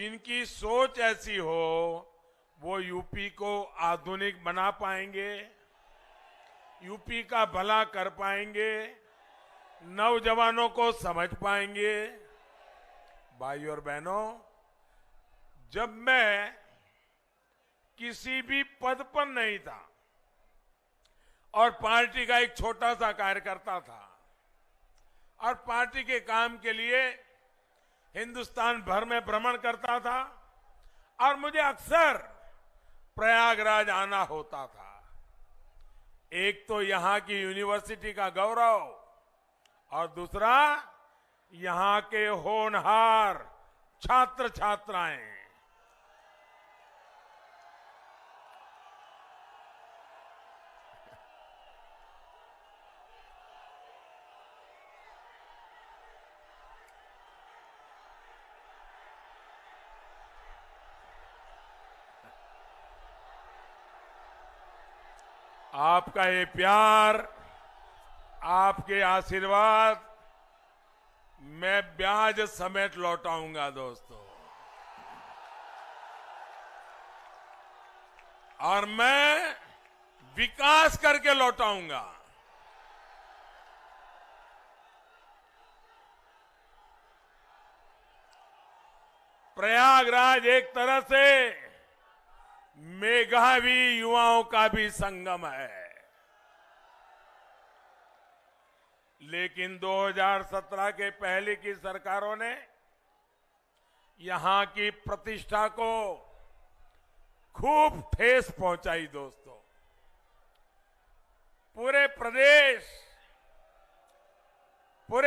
जिनकी सोच ऐसी हो वो यूपी को आधुनिक बना पाएंगे, यूपी का भला कर पाएंगे, नौजवानों को समझ पाएंगे। भाई और बहनों, जब मैं किसी भी पद पर नहीं था और पार्टी का एक छोटा सा कार्यकर्ता था और पार्टी के काम के लिए हिंदुस्तान भर में भ्रमण करता था और मुझे अक्सर प्रयागराज आना होता था। एक तो यहां की यूनिवर्सिटी का गौरव और दूसरा यहां के होनहार छात्र छात्राएं। आपका ये प्यार, आपके आशीर्वाद मैं ब्याज समेत लौटाऊंगा दोस्तों, और मैं विकास करके लौटाऊंगा। प्रयागराज एक तरह से मेधावी युवाओं का भी संगम है, लेकिन 2017 के पहले की सरकारों ने यहां की प्रतिष्ठा को खूब ठेस पहुंचाई दोस्तों। पूरे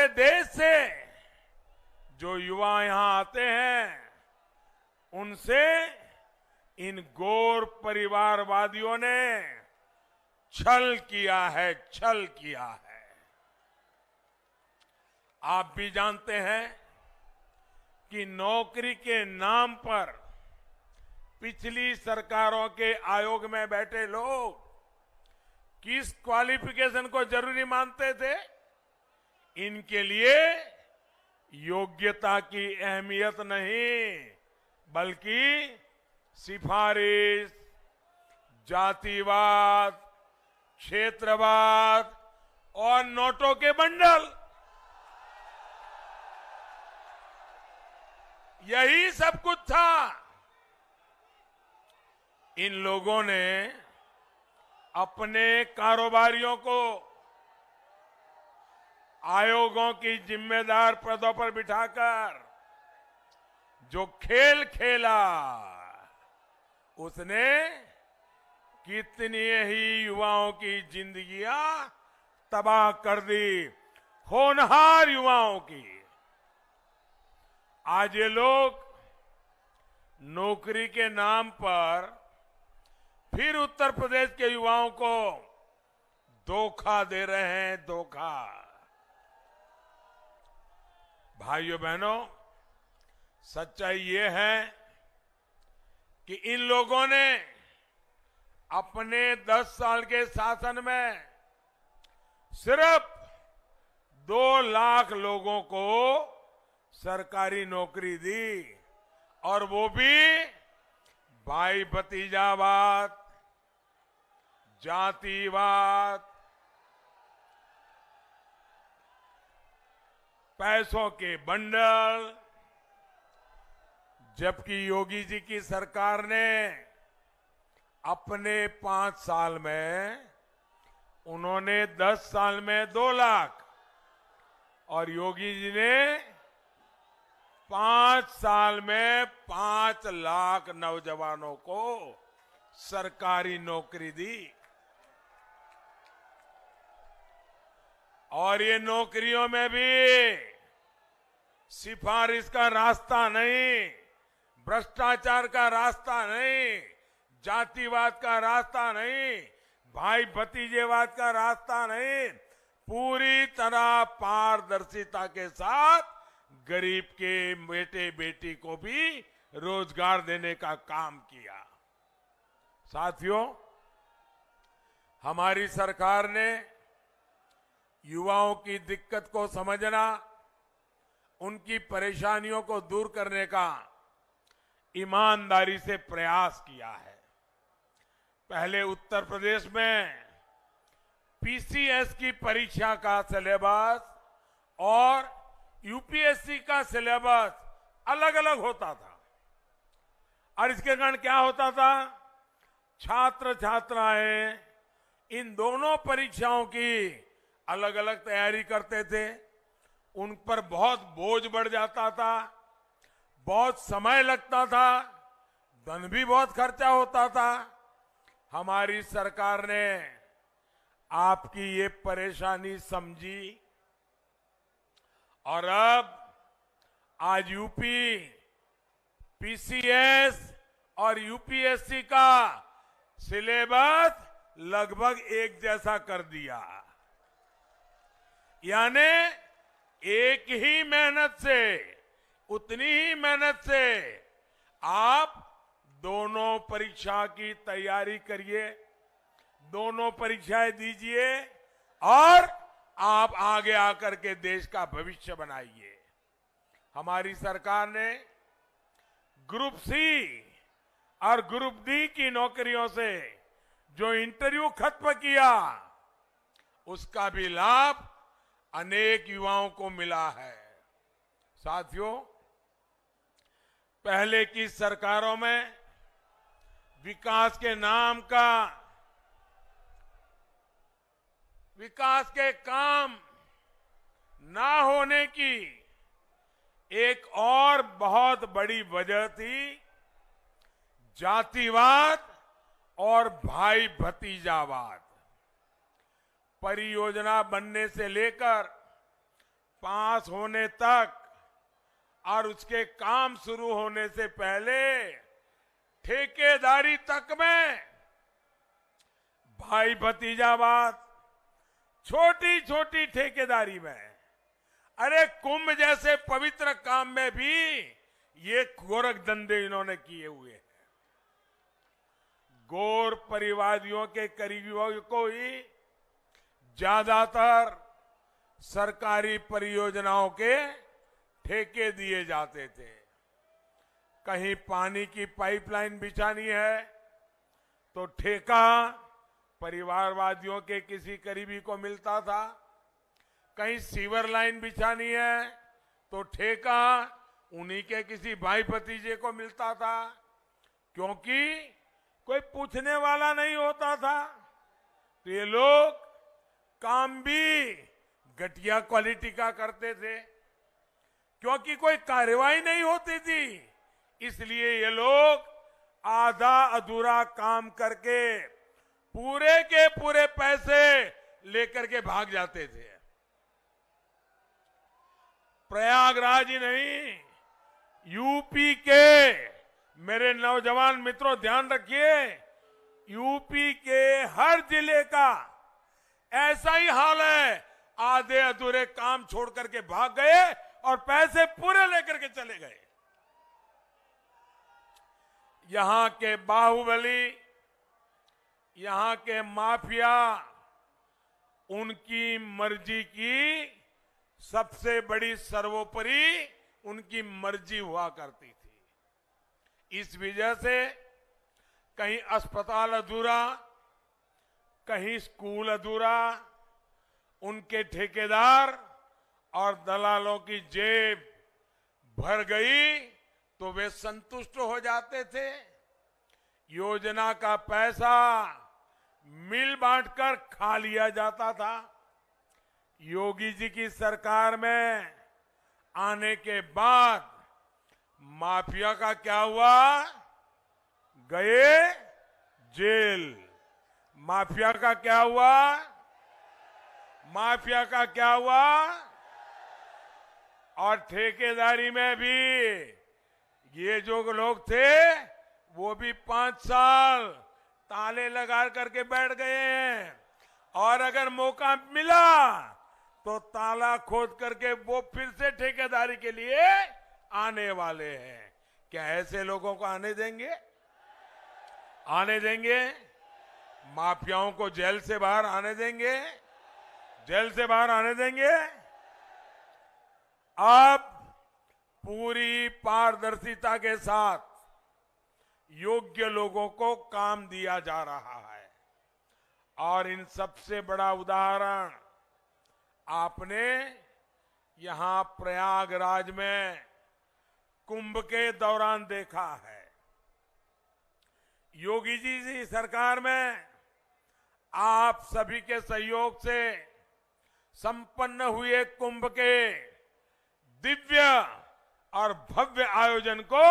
देश से जो युवा यहां आते हैं उनसे इन गौर परिवारवादियों ने छल किया है, छल किया है। आप भी जानते हैं कि नौकरी के नाम पर पिछली सरकारों के आयोग में बैठे लोग किस क्वालिफिकेशन को जरूरी मानते थे? इनके लिए योग्यता की अहमियत नहीं, बल्कि सिफारिश, जातिवाद, क्षेत्रवाद और नोटों के बंडल, यही सब कुछ था। इन लोगों ने अपने कारोबारियों को आयोगों की जिम्मेदार पदों पर बिठाकर जो खेल खेला, उसने कितनी ही युवाओं की जिंदगियां तबाह कर दी, होनहार युवाओं की। आज ये लोग नौकरी के नाम पर फिर उत्तर प्रदेश के युवाओं को धोखा दे रहे हैं, धोखा। भाइयों बहनों, सच्चाई ये है कि इन लोगों ने अपने 10 साल के शासन में सिर्फ 2 लाख लोगों को सरकारी नौकरी दी, और वो भी भाई भतीजावाद, जातिवाद, पैसों के बंडल। जबकि योगी जी की सरकार ने अपने 5 साल में उन्होंने 10 साल में 2 लाख और योगी जी ने 5 साल में 5 लाख नौजवानों को सरकारी नौकरी दी। और ये नौकरियों में भी सिफारिश का रास्ता नहीं, भ्रष्टाचार का रास्ता नहीं, जातिवाद का रास्ता नहीं, भाई भतीजेवाद का रास्ता नहीं, पूरी तरह पारदर्शिता के साथ गरीब के बेटे बेटी को भी रोजगार देने का काम किया। साथियों, हमारी सरकार ने युवाओं की दिक्कत को समझना, उनकी परेशानियों को दूर करने का ईमानदारी से प्रयास किया है। पहले उत्तर प्रदेश में पीसीएस की परीक्षा का सिलेबस और यूपीएससी का सिलेबस अलग अलग होता था और इसके कारण क्या होता था, छात्र छात्राएं इन दोनों परीक्षाओं की अलग अलग तैयारी करते थे। उन पर बहुत बोझ बढ़ जाता था, बहुत समय लगता था, धन भी बहुत खर्चा होता था। हमारी सरकार ने आपकी ये परेशानी समझी और अब आज यूपी पीसीएस और यूपीएससी का सिलेबस लगभग एक जैसा कर दिया, यानी एक ही मेहनत से, उतनी ही मेहनत से आप दोनों परीक्षा की तैयारी करिए, दोनों परीक्षाएं दीजिए और आप आगे आकर के देश का भविष्य बनाइए। हमारी सरकार ने ग्रुप सी और ग्रुप डी की नौकरियों से जो इंटरव्यू खत्म किया, उसका भी लाभ अनेक युवाओं को मिला है। साथियों, पहले की सरकारों में विकास के नाम का, विकास के काम ना होने की एक और बहुत बड़ी वजह थी जातिवाद और भाई भतीजावाद। परियोजना बनने से लेकर पास होने तक और उसके काम शुरू होने से पहले ठेकेदारी तक में भाई भतीजावाद, छोटी छोटी ठेकेदारी में, अरे कुंभ जैसे पवित्र काम में भी ये गोरख धंधे इन्होंने किए हुए हैं। गौर परिवादियों के करीबियों को ही ज्यादातर सरकारी परियोजनाओं के ठेके दिए जाते थे। कहीं पानी की पाइपलाइन बिछानी है तो ठेका परिवारवादियों के किसी करीबी को मिलता था, कहीं सीवर लाइन बिछानी है तो ठेका उन्हीं के किसी भाई भतीजे को मिलता था, क्योंकि कोई पूछने वाला नहीं होता था। तो ये लोग काम भी घटिया क्वालिटी का करते थे, क्योंकि कोई कार्रवाई नहीं होती थी, इसलिए ये लोग आधा अधूरा काम करके पूरे के पूरे पैसे लेकर के भाग जाते थे। प्रयागराज ही नहीं, यूपी के मेरे नौजवान मित्रों ध्यान रखिए, यूपी के हर जिले का ऐसा ही हाल है। आधे अधूरे काम छोड़ करके भाग गए और पैसे पूरे लेकर के चले गए। यहां के बाहुबली, यहां के माफिया, उनकी मर्जी की सबसे बड़ी सर्वोपरि उनकी मर्जी हुआ करती थी। इस वजह से कहीं अस्पताल अधूरा, कहीं स्कूल अधूरा, उनके ठेकेदार और दलालों की जेब भर गई तो वे संतुष्ट हो जाते थे। योजना का पैसा मिल बांटकर खा लिया जाता था। योगी जी की सरकार में आने के बाद माफिया का क्या हुआ? गए जेल। माफिया का क्या हुआ? माफिया का क्या हुआ? और ठेकेदारी में भी ये जो लोग थे वो भी 5 साल ताले लगा करके बैठ गए हैं, और अगर मौका मिला तो ताला खोद करके वो फिर से ठेकेदारी के लिए आने वाले हैं। क्या ऐसे लोगों को आने देंगे? आने देंगे? माफियाओं को जेल से बाहर आने देंगे? जेल से बाहर आने देंगे? अब पूरी पारदर्शिता के साथ योग्य लोगों को काम दिया जा रहा है। और इन सबसे बड़ा उदाहरण आपने यहां प्रयागराज में कुंभ के दौरान देखा है। योगी जी की सरकार में आप सभी के सहयोग से संपन्न हुए कुंभ के दिव्य और भव्य आयोजन को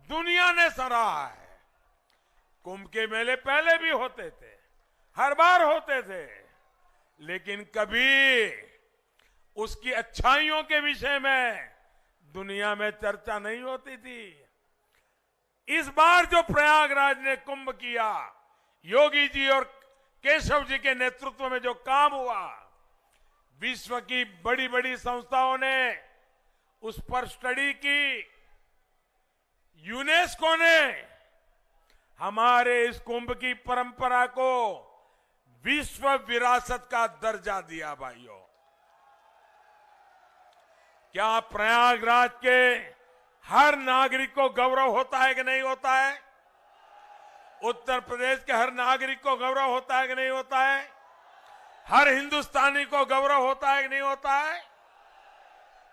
दुनिया ने सराहा है। कुंभ के मेले पहले भी होते थे, हर बार होते थे, लेकिन कभी उसकी अच्छाइयों के विषय में दुनिया में चर्चा नहीं होती थी। इस बार जो प्रयागराज ने कुंभ किया, योगी जी और केशव जी के नेतृत्व में जो काम हुआ, विश्व की बड़ी बड़ी संस्थाओं ने उस पर स्टडी की। यूनेस्को ने हमारे इस कुंभ की परंपरा को विश्व विरासत का दर्जा दिया। भाइयों, क्या प्रयागराज के हर नागरिक को गौरव होता है कि नहीं होता है? उत्तर प्रदेश के हर नागरिक को गौरव होता है कि नहीं होता है? हर हिंदुस्तानी को गौरव होता है कि नहीं होता है?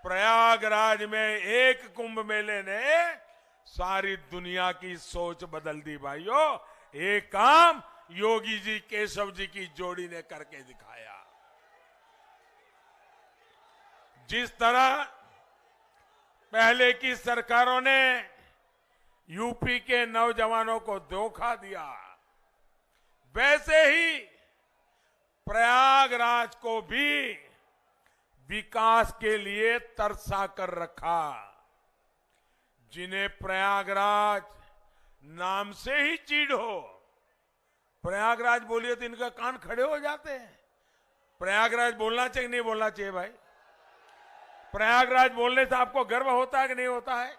प्रयागराज में एक कुंभ मेले ने सारी दुनिया की सोच बदल दी। भाइयों, एक काम योगी जी केशव जी की जोड़ी ने करके दिखाया। जिस तरह पहले की सरकारों ने यूपी के नौजवानों को धोखा दिया, वैसे ही प्रयागराज को भी विकास के लिए तरसा कर रखा। जिन्हें प्रयागराज नाम से ही चीड़ हो, प्रयागराज बोलिए तो इनका कान खड़े हो जाते हैं। प्रयागराज बोलना चाहिए नहीं बोलना चाहिए भाई? प्रयागराज बोलने से आपको गर्व होता है कि नहीं होता है?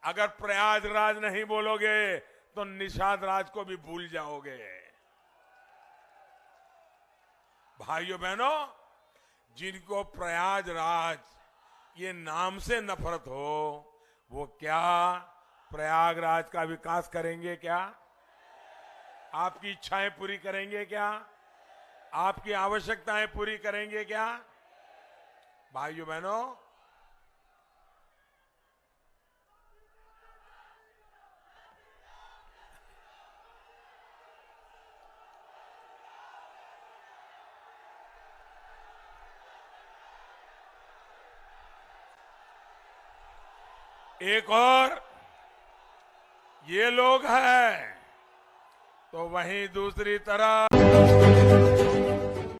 अगर प्रयागराज नहीं बोलोगे तो निषाद राज को भी भूल जाओगे। भाइयों बहनों, जिनको प्रयागराज ये नाम से नफरत हो, वो क्या प्रयागराज का विकास करेंगे? क्या आपकी इच्छाएं पूरी करेंगे? क्या आपकी आवश्यकताएं पूरी करेंगे? क्या भाइयों बहनों, एक और ये लोग हैं तो वहीं दूसरी तरफ